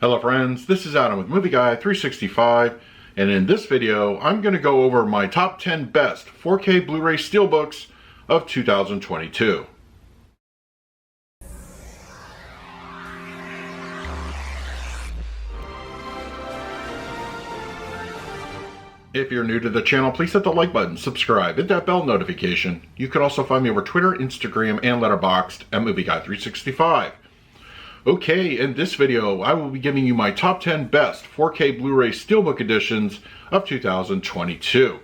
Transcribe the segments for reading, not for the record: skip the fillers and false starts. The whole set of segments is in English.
Hello friends, this is Adam with Movie Guy 365, and in this video I'm going to go over my top 10 best 4K Blu-ray Steelbooks of 2022. If you're new to the channel, please hit the like button, subscribe, hit that bell notification. You can also find me over Twitter, Instagram, and Letterboxd at Movie Guy 365. Okay, in this video, I will be giving you my top 10 best 4K Blu-ray Steelbook editions of 2022.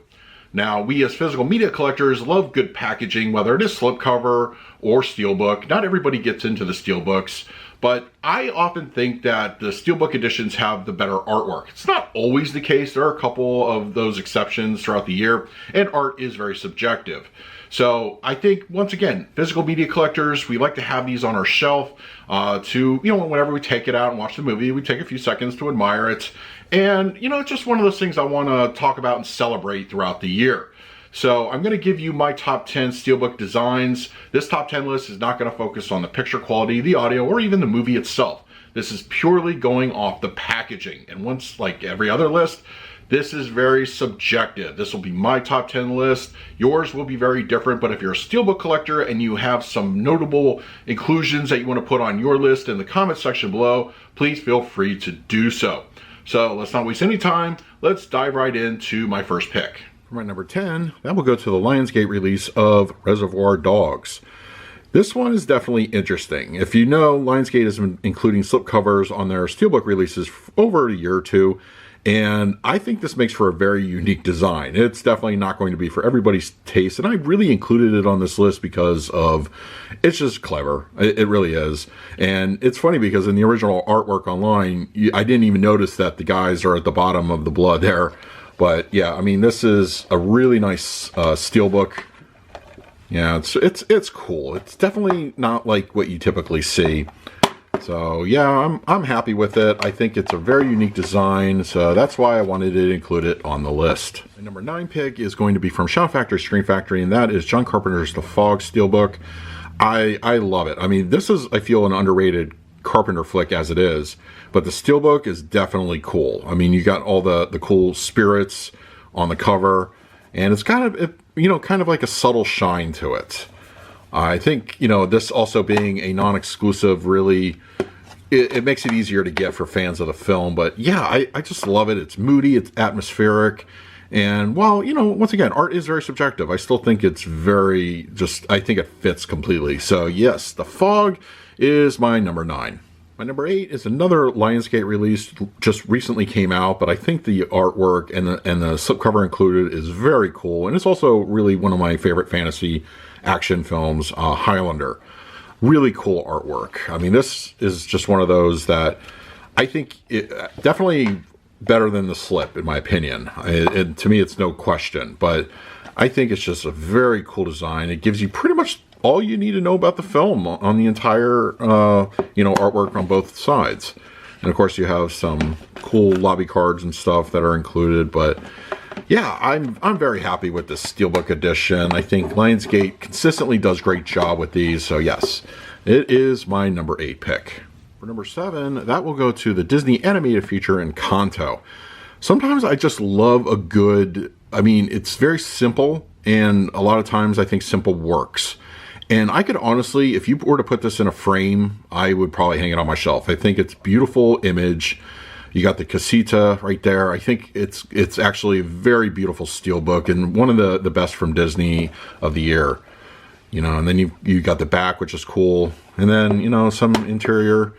Now, we as physical media collectors love good packaging, whether it is slipcover or steelbook. Not everybody gets into the steelbooks, but I often think that the steelbook editions have the better artwork. It's not always the case. There are a couple of those exceptions throughout the year, and art is very subjective. So I think, once again, physical media collectors, we like to have these on our shelf to, whenever we take it out and watch the movie, we take a few seconds to admire it. And, it's just one of those things I want to talk about and celebrate throughout the year. So I'm going to give you my top 10 steelbook designs. This top 10 list is not going to focus on the picture quality, the audio, or even the movie itself. This is purely going off the packaging. And once, like every other list, this is very subjective. This will be my top 10 list. Yours will be very different, but if you're a steelbook collector and you have some notable inclusions that you want to put on your list in the comment section below, please feel free to do so. So let's not waste any time. Let's dive right into my first pick. For my number 10, that will go to the Lionsgate release of Reservoir Dogs. This one is definitely interesting. If you know, Lionsgate has been including slipcovers on their steelbook releases for over a year or two, and I think this makes for a very unique design. It's definitely not going to be for everybody's taste, and I really included it on this list because of, it's just clever. It really is. And it's funny because in the original artwork online, I didn't even notice that the guys are at the bottom of the blood there. But yeah, I mean, this is a really nice steelbook. Yeah, it's cool. It's definitely not like what you typically see. So yeah, I'm happy with it. I think it's a very unique design, so that's why I wanted to include it on the list. My number 9 pick is going to be from Shout Factory Screen Factory, and that is John Carpenter's The Fog Steelbook. I love it. I mean, this is, I feel, an underrated Carpenter flick as it is, but the steelbook is definitely cool. I mean, you got all the cool spirits on the cover, and it's kind of like a subtle shine to it. I think, this also being a non-exclusive really, it makes it easier to get for fans of the film. But yeah, I just love it. It's moody, it's atmospheric. And while, once again, art is very subjective, I still think it's very, I think it fits completely. So yes, The Fog is my number 9. My number 8 is another Lionsgate release, just recently came out, but I think the artwork and the slipcover included is very cool. And it's also really one of my favorite fantasy action films, Highlander. Really cool artwork. I mean, this is just one of those that I think definitely better than the slip, in my opinion. To me, it's no question, but I think it's just a very cool design. It gives you pretty much all you need to know about the film on the entire, artwork on both sides. And of course, you have some cool lobby cards and stuff that are included, but yeah, I'm very happy with this Steelbook edition. I think Lionsgate consistently does a great job with these, so yes, it is my number 8 pick. For number 7, that will go to the Disney animated feature in Kanto. Sometimes I just love a good, it's very simple, and a lot of times I think simple works. And I could honestly, if you were to put this in a frame, I would probably hang it on my shelf. I think it's a beautiful image. You got the casita right there. I think it's actually a very beautiful steelbook and one of the best from Disney of the year. And then you got the back, which is cool. And then, some interior.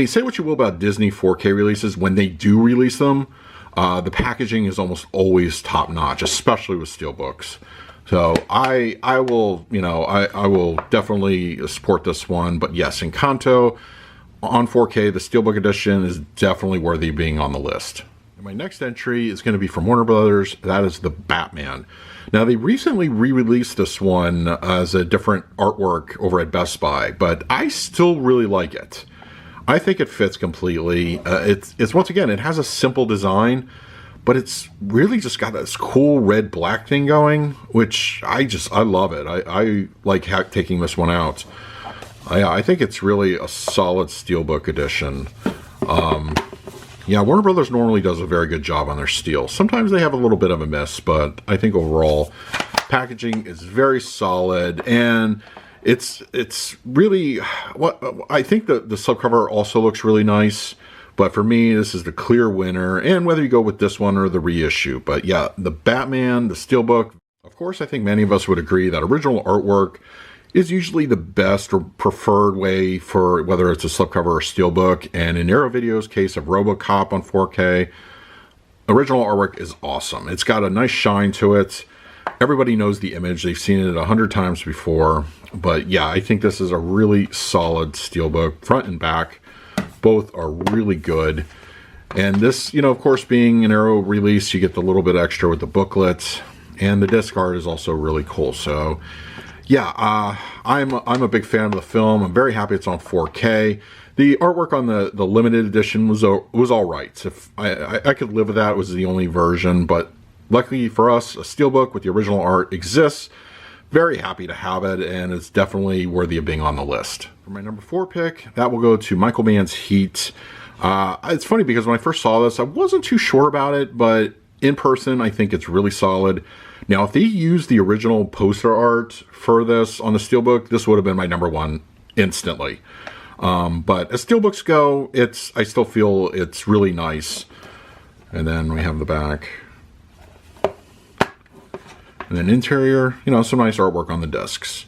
Say what you will about Disney 4K releases. When they do release them, the packaging is almost always top notch, especially with steelbooks. So I will definitely support this one. But yes, in Kanto, on 4K, the Steelbook edition is definitely worthy of being on the list. And my next entry is going to be from Warner Brothers. That is The Batman. Now, they recently re-released this one as a different artwork over at Best Buy, but I still really like it. I think it fits completely. It's once again, it has a simple design, but it's really just got this cool red-black thing going, which I love it. I like taking this one out. I think it's really a solid Steelbook edition. Yeah, Warner Brothers normally does a very good job on their steel. Sometimes they have a little bit of a miss, but I think overall packaging is very solid, and it's really what I think. The slipcover also looks really nice, but for me this is the clear winner, and whether you go with this one or the reissue. But yeah, the Batman, the Steelbook, of course I think many of us would agree that original artwork is usually the best or preferred way for whether it's a slipcover or steelbook. And in Arrow Video's case of Robocop on 4K, original artwork is awesome. It's got a nice shine to it. Everybody knows the image. They've seen it 100 times before. But yeah, I think this is a really solid steelbook. Front and back, both are really good. And this, you know, of course, being an Arrow release, you get the little bit extra with the booklet. And the disc art is also really cool. So yeah, I'm a big fan of the film. I'm very happy it's on 4K. The artwork on the limited edition was all right. If I could live with that, it was the only version. But luckily for us, a steelbook with the original art exists. Very happy to have it, and it's definitely worthy of being on the list. For my number 4 pick, that will go to Michael Mann's Heat. It's funny because when I first saw this, I wasn't too sure about it, but in person, I think it's really solid. Now, if they used the original poster art for this on the steelbook, this would have been my number 1 instantly. But as steelbooks go, I still feel it's really nice. And then we have the back. And then interior, you know, some nice artwork on the discs.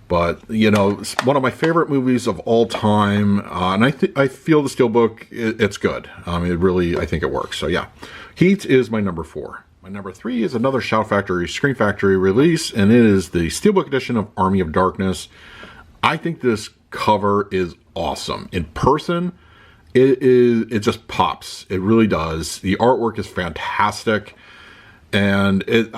But, you know, it's one of my favorite movies of all time. And I feel the steelbook, it's good. I think it works. So yeah, Heat is my number 4. My number 3 is another Shout Factory, Screen Factory release, and it is the Steelbook edition of Army of Darkness. I think this cover is awesome. In person, it just pops. It really does. The artwork is fantastic, and it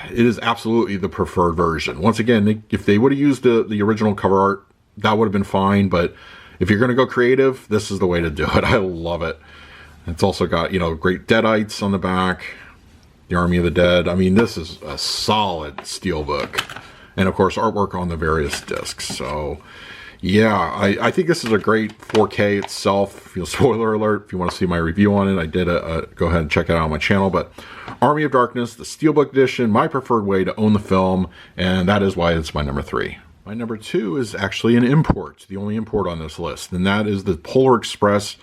is absolutely the preferred version. Once again, if they would have used the original cover art, that would have been fine, but if you're going to go creative, this is the way to do it. I love it. It's also got, you know, great deadites on the back. The Army of the Dead. I mean, this is a solid steelbook. And of course, artwork on the various discs. So yeah, I think this is a great 4K itself. You know, spoiler alert, if you want to see my review on it, I did go ahead and check it out on my channel. But Army of Darkness, the Steelbook edition, my preferred way to own the film, and that is why it's my number 3. My number 2 is actually an import, the only import on this list, and that is the Polar Express.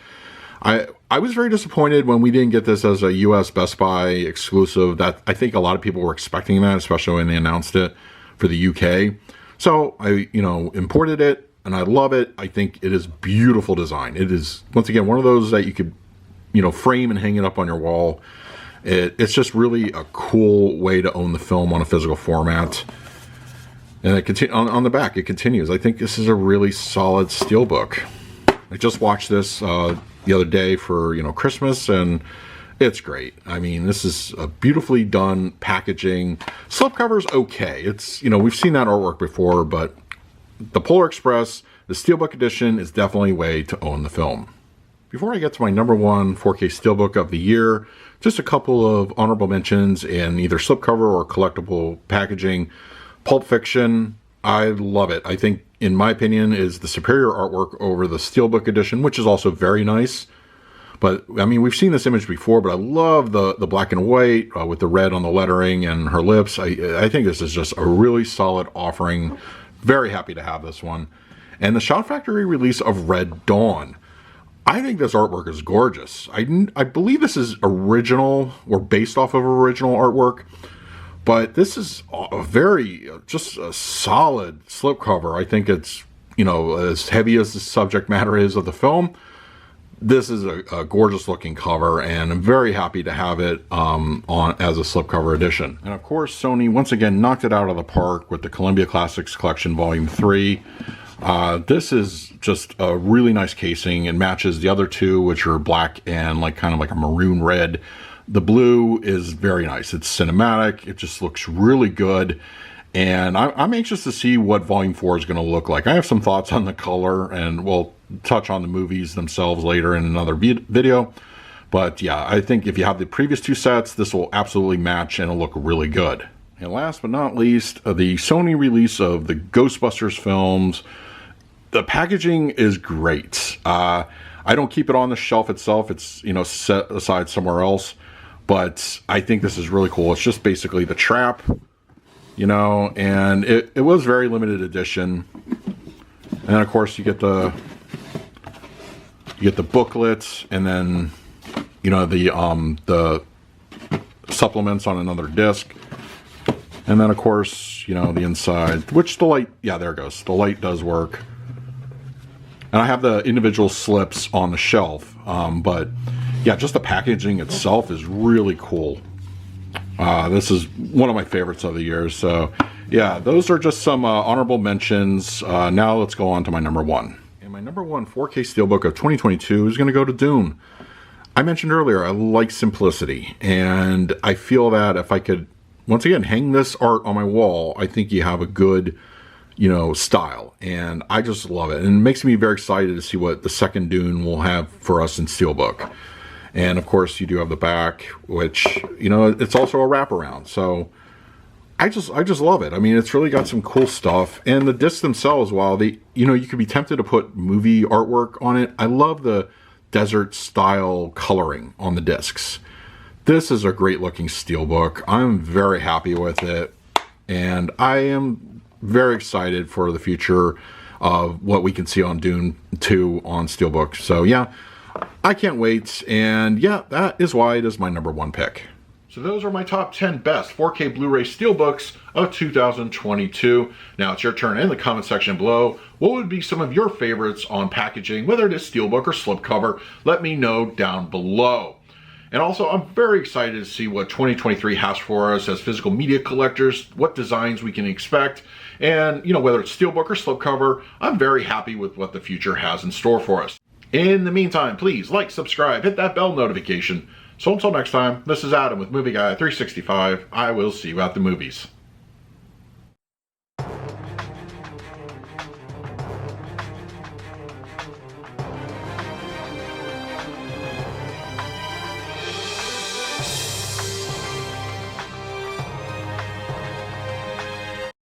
I was very disappointed when we didn't get this as a US Best Buy exclusive. That I think a lot of people were expecting that, especially when they announced it for the UK. So I, you know, imported it, and I love it. I think it is beautiful design. It is, once again, one of those that you could, you know, frame and hang it up on your wall. It's just really a cool way to own the film on a physical format. And it on the back, it continues. I think this is a really solid steelbook. I just watched this the other day for, you know, Christmas, and it's great. I mean, this is a beautifully done packaging. Slipcover's okay. It's, you know, we've seen that artwork before, but the Polar Express, the Steelbook edition, is definitely a way to own the film. Before I get to my number 1 4K Steelbook of the year, just a couple of honorable mentions in either slipcover or collectible packaging. Pulp Fiction, I love it. I think, in my opinion, is the superior artwork over the Steelbook edition, which is also very nice. But, I mean, we've seen this image before, but I love the black and white with the red on the lettering and her lips. I think this is just a really solid offering. Very happy to have this one. And the Shout Factory release of Red Dawn. I think this artwork is gorgeous. I believe this is original or based off of original artwork. But this is just a solid slipcover. I think it's, you know, as heavy as the subject matter is of the film, this is a gorgeous looking cover, and I'm very happy to have it on as a slipcover edition. And of course, Sony once again knocked it out of the park with the Columbia Classics Collection Volume 3. This is just a really nice casing. It matches the other two, which are black and kind of like a maroon red. The blue is very nice. It's cinematic. It just looks really good. And I'm anxious to see what Volume 4 is going to look like. I have some thoughts on the color, and we'll touch on the movies themselves later in another video. But yeah, I think if you have the previous two sets, this will absolutely match and it'll look really good. And last but not least, the Sony release of the Ghostbusters films. The packaging is great. I don't keep it on the shelf itself. It's, you know, set aside somewhere else. But I think this is really cool. It's just basically the trap, you know, and it was very limited edition. And then of course you get the booklet, and then, you know, the supplements on another disc. And then of course, you know, the inside, which the light, yeah, there it goes. The light does work. And I have the individual slips on the shelf, but yeah, just the packaging itself is really cool. This is one of my favorites of the year. So yeah, those are just some honorable mentions. Now let's go on to my number one. And my number one 4K Steelbook of 2022 is going to go to Dune. I mentioned earlier, I like simplicity, and I feel that if I could, once again, hang this art on my wall, I think you have a good, you know, style, and I just love it. And it makes me very excited to see what the second Dune will have for us in Steelbook. And of course, you do have the back, which, you know, it's also a wraparound. So I just love it. I mean, it's really got some cool stuff. And the discs themselves, while they, you know, you could be tempted to put movie artwork on it, I love the desert style coloring on the discs. This is a great looking Steelbook. I'm very happy with it, and I am very excited for the future of what we can see on Dune 2 on Steelbook. So yeah, I can't wait, and yeah, that is why it is my number one pick. So those are my top 10 best 4K Blu-ray Steelbooks of 2022. Now it's your turn in the comment section below. What would be some of your favorites on packaging, whether it is Steelbook or slipcover? Let me know down below. And also, I'm very excited to see what 2023 has for us as physical media collectors, what designs we can expect, and, you know, whether it's Steelbook or slipcover, I'm very happy with what the future has in store for us. In the meantime, please like, subscribe, hit that bell notification. So until next time, this is Adam with Movie Guy 365. I will see you at the movies.